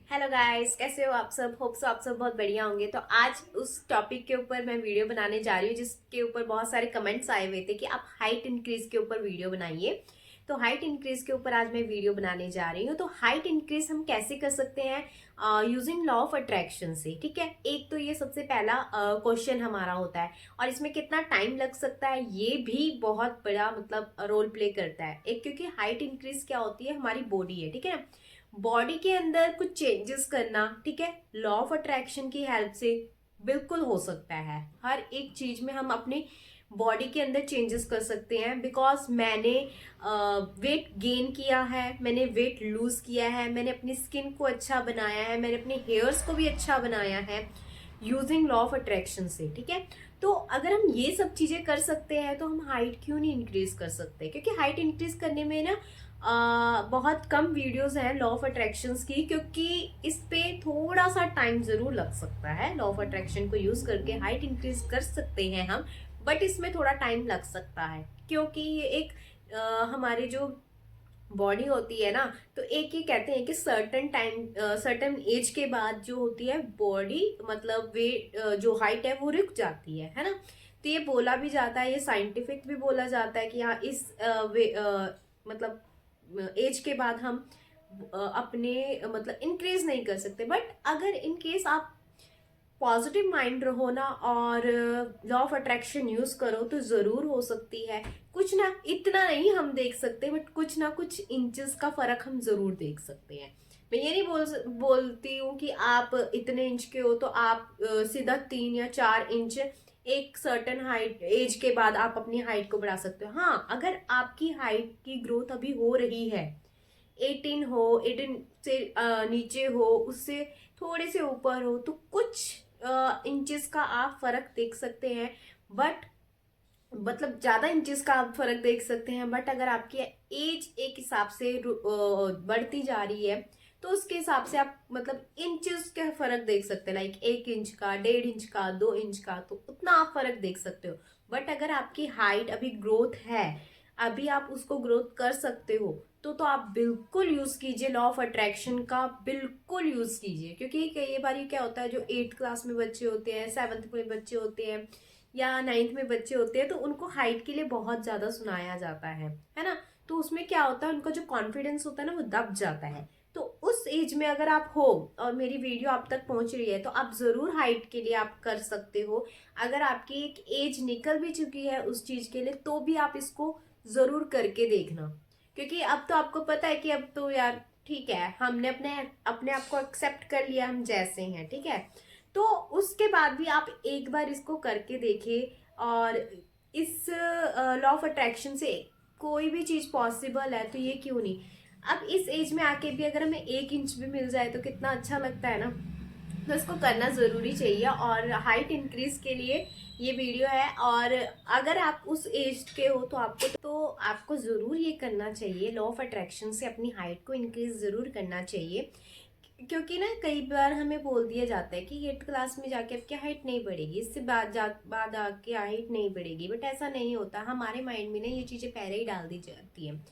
Hello guys, कैसे हो आप सब। होप सो आप सब बहुत बढ़िया होंगे। तो आज उस टॉपिक के ऊपर मैं वीडियो बनाने जा रही हूँ जिसके ऊपर बहुत सारे कमेंट्स आए हुए थे कि आप हाइट इंक्रीज के ऊपर वीडियो बनाइए। तो हाइट इंक्रीज के ऊपर आज मैं वीडियो बनाने जा रही हूँ। तो हाइट इंक्रीज हम कैसे कर सकते हैं यूजिंग लॉ ऑफ अट्रैक्शन से। ठीक है, एक तो ये सबसे पहला क्वेश्चन हमारा होता है और इसमें कितना टाइम लग सकता है ये भी बहुत बड़ा मतलब रोल प्ले करता है। एक क्योंकि हाइट इंक्रीज क्या होती है, हमारी बॉडी है, ठीक है। बॉडी के अंदर कुछ चेंजेस करना, ठीक है, लॉ ऑफ अट्रैक्शन की हेल्प से बिल्कुल हो सकता है। हर एक चीज में हम अपने बॉडी के अंदर चेंजेस कर सकते हैं। बिकॉज मैंने वेट गेन किया है, मैंने वेट लूज किया है, मैंने अपनी स्किन को अच्छा बनाया है, मैंने अपने हेयर्स को भी अच्छा बनाया है यूजिंग लॉ ऑफ अट्रैक्शन से। ठीक है, तो अगर हम ये सब चीजें कर सकते हैं तो हम हाइट क्यों नहीं इंक्रीज कर सकते। क्योंकि हाइट इंक्रीज करने में ना बहुत कम वीडियोस हैं लॉ ऑफ अट्रैक्शंस की, क्योंकि इस पे थोड़ा सा टाइम जरूर लग सकता है। लॉ ऑफ अट्रैक्शन को यूज करके हाइट इंक्रीज कर सकते हैं हम, बट इसमें थोड़ा टाइम लग सकता है क्योंकि ये एक हमारे जो बॉडी होती है ना, तो एक ये कहते हैं कि सर्टन टाइम सर्टन एज के बाद जो होती है बॉडी, मतलब वे जो हाइट है वो रुक जाती है ना। तो ये बोला भी जाता है, ये साइंटिफिक भी बोला जाता है कि हाँ इस मतलब एज के बाद हम अपने मतलब इंक्रीज नहीं कर सकते। बट अगर इन केस आप पॉजिटिव माइंड रहो ना और लॉ ऑफ अट्रैक्शन यूज करो तो जरूर हो सकती है। कुछ ना, इतना नहीं हम देख सकते बट कुछ ना कुछ इंचेस का फर्क हम जरूर देख सकते हैं। मैं ये नहीं बोलती हूँ कि आप इतने इंच के हो तो आप सीधा 3 या 4 इंच एक सर्टन हाइट एज के बाद आप अपनी हाइट को बढ़ा सकते हो। हाँ, अगर आपकी हाइट की ग्रोथ अभी हो रही है, 18 हो, 18 से नीचे हो, उससे थोड़े से ऊपर हो, तो कुछ इंचेस का आप फर्क देख सकते हैं। बट मतलब ज्यादा इंचेस का आप फर्क देख सकते हैं। बट अगर आपकी एज एक हिसाब से बढ़ती जा रही है तो उसके हिसाब से आप मतलब इंचेस का फर्क देख सकते हैं। लाइक 1 इंच का, 1.5 इंच का, 2 इंच का, तो उतना आप फर्क देख सकते हो। बट अगर आपकी हाइट अभी ग्रोथ है, अभी आप उसको ग्रोथ कर सकते हो, तो आप बिल्कुल यूज कीजिए लॉ ऑफ अट्रैक्शन का, बिल्कुल यूज कीजिए। क्योंकि कई बार क्या होता है, जो 8th क्लास में बच्चे होते हैं, 7th में बच्चे होते हैं या 9th में बच्चे होते हैं, तो उनको हाइट के लिए बहुत ज्यादा सुनाया जाता है ना। तो उसमें क्या होता है, उनका जो कॉन्फिडेंस होता है ना वो दब जाता है। तो उस एज में अगर आप हो और मेरी वीडियो आप तक पहुंच रही है तो आप जरूर हाइट के लिए आप कर सकते हो। अगर आपकी एक एज निकल भी चुकी है उस चीज के लिए तो भी आप इसको जरूर करके देखना। क्योंकि अब तो आपको पता है कि अब तो यार ठीक है, हमने अपने अपने आप को एक्सेप्ट कर लिया हम जैसे हैं, ठीक है। तो उसके बाद भी आप एक बार इसको करके देखिए। और इस लॉ ऑफ अट्रैक्शन से कोई भी चीज पॉसिबल है, तो ये क्यों नहीं। अब इस एज में आके भी अगर हमें 1 इंच भी मिल जाए तो कितना अच्छा लगता है ना। तो इसको करना जरूरी चाहिए और हाइट इंक्रीज के लिए ये वीडियो है। और अगर आप उस एज के हो तो आपको जरूर ये करना चाहिए, लॉ ऑफ अट्रैक्शन से अपनी हाइट को इंक्रीज जरूर करना चाहिए। क्योंकि ना कई बार हमें बोल दिया जाता है कि 8th क्लास में जाके आपकी हाइट नहीं बढ़ेगी, इससे बाद आके हाइट नहीं बढ़ेगी। बट ऐसा नहीं होता, हमारे माइंड में ना ये चीजें पहले ही डाल दी जाती हैं।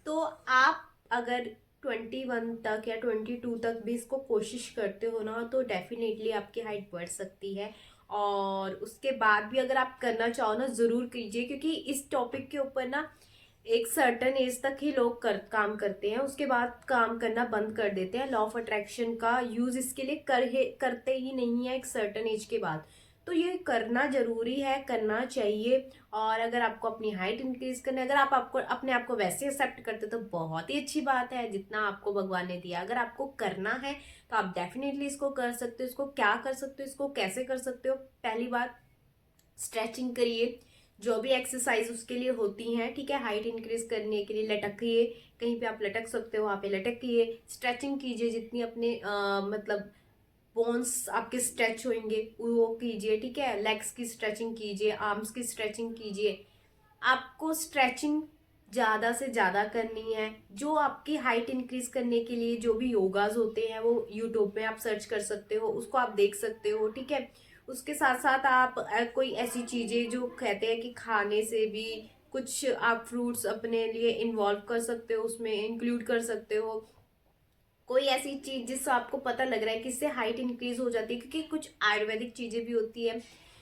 तो आप अगर 21 तक या 22 तक भी इसको कोशिश करते हो ना तो डेफिनेटली आपकी हाइट बढ़ सकती है। और उसके बाद भी अगर आप करना चाहो ना जरूर कीजिए। क्योंकि इस टॉपिक के ऊपर ना एक सर्टन एज तक ही लोग काम करते हैं, उसके बाद काम करना बंद कर देते हैं। लॉ ऑफ अट्रैक्शन का यूज इसके लिए करते ही नहीं है एक सर्टन एज के बाद। तो ये करना जरूरी है, करना चाहिए। और अगर आपको अपनी हाइट इंक्रीज करनी है, अगर आप आपको अपने आप को वैसे एक्सेप्ट करते तो बहुत ही अच्छी बात है जितना आपको भगवान ने दिया। अगर आपको करना है तो आप डेफिनेटली इसको कर सकते हो। इसको क्या कर सकते हो, इसको कैसे कर सकते हो। पहली बात, स्ट्रेचिंग करिए, जो भी एक्सरसाइज उसके लिए होती हैं, ठीक है। हाइट इंक्रीज करने के लिए लटकिए, कहीं पे आप लटक सकते हो वहां पे लटकिए। स्ट्रेचिंग कीजिए, जितनी अपने मतलब बोन्स आपके स्ट्रेच होंगे वो कीजिए, ठीक है। लेग्स की स्ट्रेचिंग कीजिए, आर्म्स की स्ट्रेचिंग कीजिए। आपको स्ट्रेचिंग ज्यादा से ज्यादा करनी है। जो आपकी हाइट इंक्रीज करने के लिए जो भी योगाज होते हैं वो यूट्यूब में आप सर्च कर सकते हो, उसको आप देख सकते हो, ठीक है। उसके साथ साथ आप कोई ऐसी चीजें जो कहते हैं कि खाने से भी कुछ आप फ्रूट्स अपने लिए इन्वॉल्व कर सकते हो, उसमें इंक्लूड कर सकते हो। कोई ऐसी चीज जिससे आपको पता लग रहा है कि इससे हाइट इंक्रीज हो जाती है, क्योंकि कुछ आयुर्वेदिक चीजें भी होती है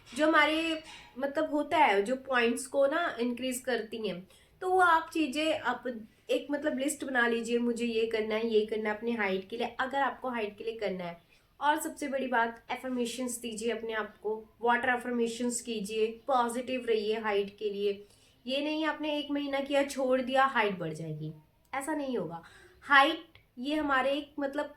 जो हमारे मतलब होता है जो पॉइंट्स को ना इंक्रीज करती हैं। तो वो आप चीजें आप एक मतलब लिस्ट बना लीजिए, मुझे ये करना है, ये करना है अपने हाइट के लिए, अगर आपको हाइट के लिए करना है। और सबसे बड़ी बात, एफर्मेशंस दीजिए अपने आप को, वाटर एफर्मेशंस कीजिए, पॉजिटिव रहिए हाइट के लिए। ये नहीं आपने 1 महीना किया छोड़ दिया हाइट बढ़ जाएगी, ऐसा नहीं होगा। हाइट ये हमारे एक मतलब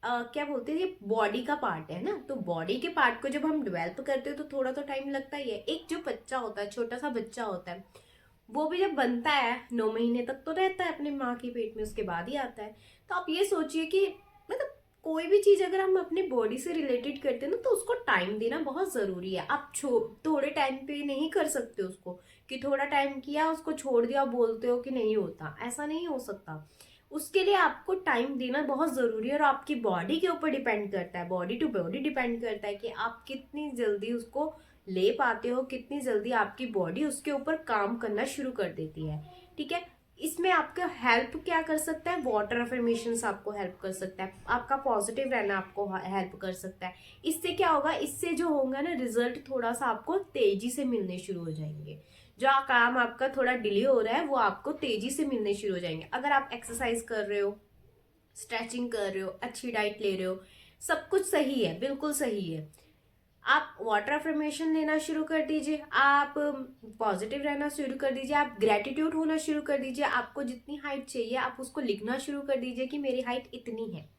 क्या बोलते हैं, ये बॉडी का पार्ट है ना, तो बॉडी के पार्ट को जब हम डेवलप करते हैं तो थोड़ा तो टाइम लगता ही है। एक जो बच्चा होता है, छोटा सा बच्चा होता है, वो भी जब बनता है 9 महीने तक तो रहता है अपने माँ के पेट में, उसके बाद ही आता है। तो आप ये सोचिए कि मतलब कोई भी चीज अगर हम अपनी बॉडी से रिलेटेड करते हैं ना, तो उसको टाइम देना बहुत जरूरी है। आप थोड़े टाइम पे नहीं कर सकते उसको, कि थोड़ा टाइम किया उसको छोड़ दिया बोलते हो कि नहीं होता, ऐसा नहीं हो सकता। उसके लिए आपको टाइम देना बहुत जरूरी है, और आपकी बॉडी के ऊपर डिपेंड करता है, बॉडी टू बॉडी डिपेंड करता है कि आप कितनी जल्दी उसको ले पाते हो, कितनी जल्दी आपकी बॉडी उसके ऊपर काम करना शुरू कर देती है। ठीक है, इसमें आपका हेल्प क्या कर सकता है, वाटर अफर्मेशंस आपको हेल्प कर सकता है, आपका पॉजिटिव रहना आपको हेल्प कर सकता है। इससे क्या होगा, इससे जो होगा ना रिजल्ट थोड़ा सा आपको तेजी से मिलने शुरू हो जाएंगे। जो काम आपका थोड़ा डिले हो रहा है वो आपको तेजी से मिलने शुरू हो जाएंगे। अगर आप एक्सरसाइज कर रहे हो, स्ट्रेचिंग कर रहे हो, अच्छी डाइट ले रहे हो, सब कुछ सही है, बिल्कुल सही है, आप वाटर अफर्मेशन लेना शुरू कर दीजिए, आप पॉजिटिव रहना शुरू कर दीजिए, आप ग्रेटिट्यूड होना शुरू कर दीजिए। आपको जितनी हाइट चाहिए आप उसको लिखना शुरू कर दीजिए कि मेरी हाइट इतनी है,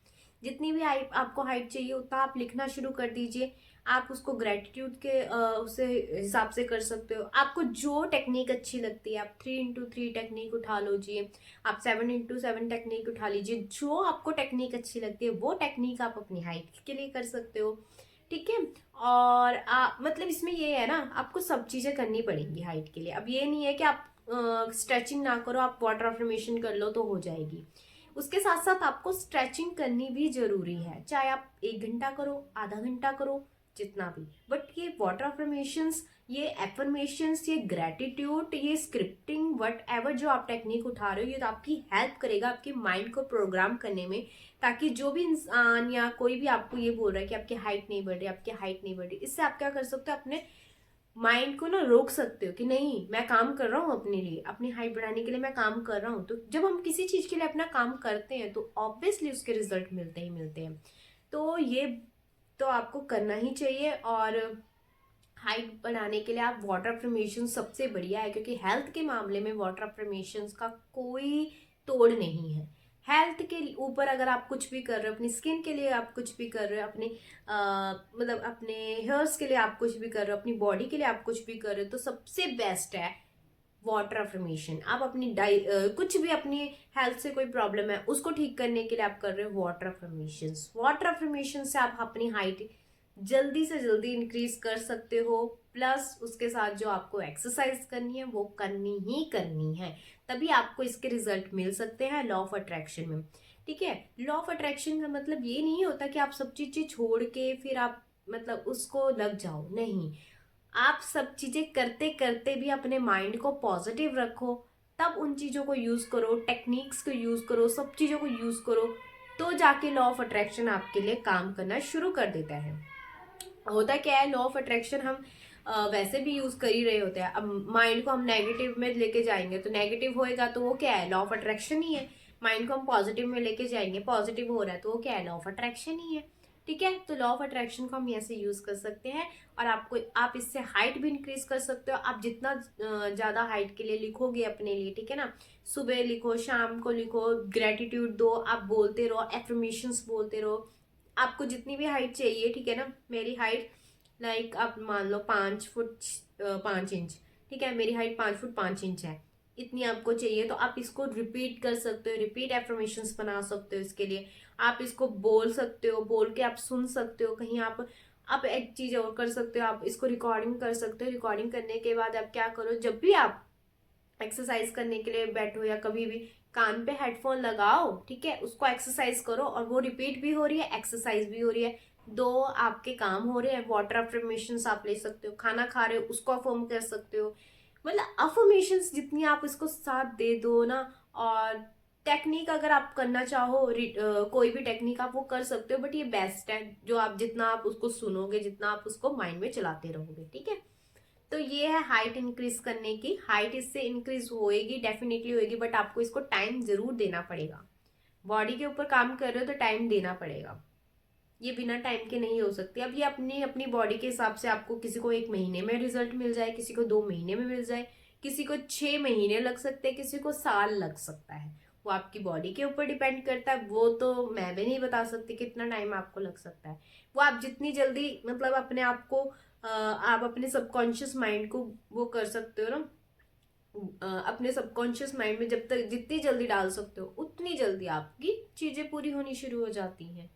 जितनी भी आपको हाइट चाहिए उतना आप लिखना शुरू कर दीजिए। आप उसको ग्रेटिट्यूड के उससे हिसाब से कर सकते हो। आपको जो टेक्निक अच्छी लगती है, आप 3x3 टेक्निक उठा लीजिए, आप 7x7 टेक्निक उठा लीजिए, जो आपको टेक्निक अच्छी लगती है वो टेक्निक आप अपनी हाइट के लिए कर सकते हो। ठीक है, और मतलब इसमें ये है ना, आपको सब चीजें करनी पड़ेंगी हाइट के लिए। अब ये नहीं है कि आप स्ट्रेचिंग ना करो, आप वाटर अफर्मेशन कर लो तो हो जाएगी। उसके साथ साथ आपको स्ट्रेचिंग करनी भी जरूरी है, चाहे आप 1 घंटा करो, आधा घंटा करो, जितना भी। बट ये वाटर अफर्मेशंस, ये एफर्मेशंस, ये ग्रेटिट्यूड, ये स्क्रिप्टिंग, वट एवर जो आप टेक्निक उठा रहे हो, ये तो आपकी हेल्प करेगा आपके माइंड को प्रोग्राम करने में, ताकि जो भी इंसान या कोई भी आपको ये बोल रहा है कि आपकी हाइट नहीं बढ़ रही, आपकी हाइट नहीं बढ़ रही, इससे आप क्या कर सकते हो, अपने माइंड को ना रोक सकते हो कि नहीं मैं काम कर रहा हूँ अपने लिए, अपनी हाइट बढ़ाने के लिए मैं काम कर रहा हूँ। तो जब हम किसी चीज के लिए अपना काम करते हैं तो ऑब्वियसली उसके रिजल्ट मिलते ही मिलते हैं। तो ये तो आपको करना ही चाहिए। और हाइट बढ़ाने के लिए आप वाटर अफर्मेशन सबसे बढ़िया है, क्योंकि हेल्थ के मामले में वाटर अफर्मेशन का कोई तोड़ नहीं है। हेल्थ के ऊपर अगर आप कुछ भी कर रहे हो, अपनी स्किन के लिए आप कुछ भी कर रहे हो, अपने मतलब अपने हेयर्स के लिए आप कुछ भी कर रहे हो, अपनी बॉडी के लिए आप कुछ भी कर रहे हो, तो सबसे बेस्ट है वाटर अफर्मेशन। आप अपनी कुछ भी अपनी हेल्थ से कोई प्रॉब्लम है उसको ठीक करने के लिए आप कर रहे हो वाटर अफर्मेशन। वाटर अफर्मेशन से आप अपनी हाइट जल्दी से जल्दी इंक्रीज कर सकते हो, प्लस उसके साथ जो आपको एक्सरसाइज करनी है वो करनी ही करनी है, तभी आपको इसके रिजल्ट मिल सकते हैं लॉ ऑफ अट्रैक्शन में। ठीक है, लॉ ऑफ अट्रैक्शन का मतलब ये नहीं होता कि आप सब चीजें छोड़ के फिर आप मतलब उसको लग जाओ, नहीं। आप सब चीजें करते करते भी अपने माइंड को पॉजिटिव रखो, तब उन चीजों को यूज करो, टेक्निक्स को यूज करो, सब चीजों को यूज करो, तो जाके लॉ ऑफ अट्रैक्शन आपके लिए काम करना शुरू कर देता है। होता क्या है, लॉ ऑफ अट्रैक्शन हम वैसे भी यूज कर ही रहे होते हैं। अब माइंड को हम नेगेटिव में लेके जाएंगे तो नेगेटिव होएगा, तो वो क्या है, लॉ ऑफ अट्रैक्शन ही है। माइंड को हम पॉजिटिव में लेके जाएंगे, पॉजिटिव हो रहा है, तो वो क्या है, लॉ ऑफ अट्रैक्शन ही है। ठीक है, तो लॉ ऑफ अट्रैक्शन को हम ऐसे यूज कर सकते हैं। और आप इससे हाइट भी इंक्रीज कर सकते हो। आप जितना ज्यादा हाइट के लिए लिखोगे अपने लिए, ठीक है ना, सुबह लिखो, शाम को लिखो, ग्रेटिट्यूड दो, आप बोलते रहो, एफर्मेशंस बोलते रहो। आपको जितनी भी हाइट चाहिए, ठीक है ना, मेरी हाइट लाइक आप मान लो 5 फुट 5 इंच, ठीक है, मेरी हाइट 5 फुट 5 इंच है, इतनी आपको चाहिए, तो आप इसको रिपीट कर सकते हो, रिपीट एफर्मेशंस बना सकते हो। इसके लिए आप इसको बोल सकते हो, बोल के आप सुन सकते हो कहीं। आप एक चीज और कर सकते हो, आप इसको रिकॉर्डिंग कर सकते हो। रिकॉर्डिंग करने के बाद आप क्या करो, जब भी आप एक्सरसाइज करने के लिए बैठो या कभी भी, कान पे हेडफोन लगाओ, ठीक है, उसको एक्सरसाइज करो, और वो रिपीट भी हो रही है, एक्सरसाइज भी हो रही है, दो आपके काम हो रहे हैं। वाटर अफर्मेशंस आप ले सकते हो, खाना खा रहे हो उसको अफर्म कर सकते हो। मतलब अफर्मेशंस जितनी आप इसको साथ दे दो ना, और टेक्निक अगर आप करना चाहो, कोई भी टेक्निक आप वो कर सकते हो, बट ये बेस्ट है जो आप जितना आप उसको सुनोगे, जितना आप उसको माइंड में चलाते रहोगे, ठीक है। तो ये है हाइट इंक्रीज करने की। हाइट इससे इंक्रीज होएगी, डेफिनेटली होएगी, बट आपको इसको टाइम जरूर देना पड़ेगा। बॉडी के ऊपर काम कर रहे हो तो टाइम देना पड़ेगा, ये बिना टाइम के नहीं हो सकती। अब ये अपनी अपनी बॉडी के हिसाब से, आपको किसी को 1 महीने में रिजल्ट मिल जाए, किसी को 2 महीने में मिल जाए, किसी को 6 महीने लग सकते हैं, किसी को साल लग सकता है। वो आपकी बॉडी के ऊपर डिपेंड करता है, वो तो मैं भी नहीं बता सकती कितना टाइम आपको लग सकता है। वो आप जितनी जल्दी मतलब अपने आप को आप अपने सबकॉन्शियस माइंड को वो कर सकते हो ना, अपने सबकॉन्शियस माइंड में जब तक जितनी जल्दी डाल सकते हो उतनी जल्दी आपकी चीजें पूरी होनी शुरू हो जाती हैं।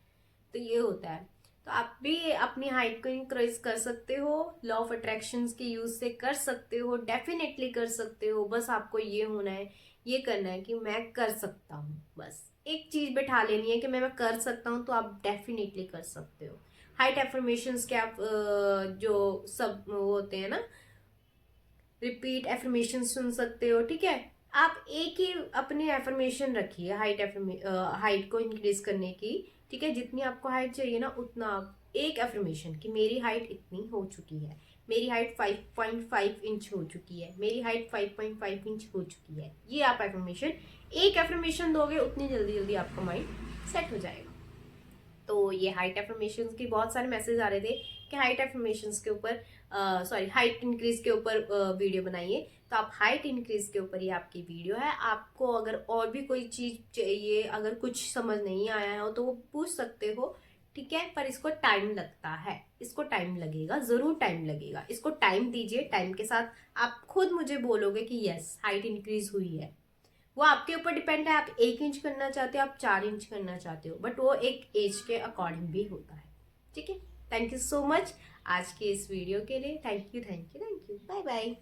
तो ये होता है। तो आप भी अपनी हाइट को इंक्रीज कर सकते हो, लॉ ऑफ अट्रैक्शंस के यूज से कर सकते हो, डेफिनेटली कर सकते हो। बस आपको ये होना है, ये करना है कि मैं कर सकता हूँ। बस एक चीज बैठा लेनी है कि मैं कर सकता हूँ, तो आप डेफिनेटली कर सकते हो। हाइट एफर्मेशंस के आप जो सब वो होते हैं ना, रिपीट एफर्मेशन सुन सकते हो, ठीक है। आप एक ही अपनी एफर्मेशन रखिए हाइट को इंक्रीज करने की, ठीक है। जितनी आपको हाइट चाहिए ना उतना आप एक एफर्मेशन कि मेरी हाइट इतनी हो चुकी है, मेरी हाइट 5.5 इंच हो चुकी है, मेरी हाइट 5.5 इंच हो चुकी है, ये आप एफर्मेशन एक एफर्मेशन दोगे, उतनी जल्दी जल्दी आपका माइंड सेट हो जाएगा। तो ये हाइट एफर्मेशंस की बहुत सारे मैसेज आ रहे थे कि हाइट एफर्मेशंस के ऊपर हाइट इंक्रीज के ऊपर वीडियो बनाइए। तो आप हाइट इंक्रीज के ऊपर ये आपकी वीडियो है। आपको अगर और भी कोई चीज चाहिए, अगर कुछ समझ नहीं आया हो तो वो पूछ सकते हो, ठीक है। पर इसको टाइम लगता है, इसको टाइम लगेगा, जरूर टाइम लगेगा। इसको टाइम दीजिए, टाइम के साथ आप खुद मुझे बोलोगे कि यस हाइट इंक्रीज हुई है। वो आपके ऊपर डिपेंड है, आप 1 इंच करना चाहते हो, आप 4 इंच करना चाहते हो, बट वो एक एज के अकॉर्डिंग भी होता है, ठीक है। थैंक यू सो मच आज के इस वीडियो के लिए। Thank you, thank you, thank you. Bye bye.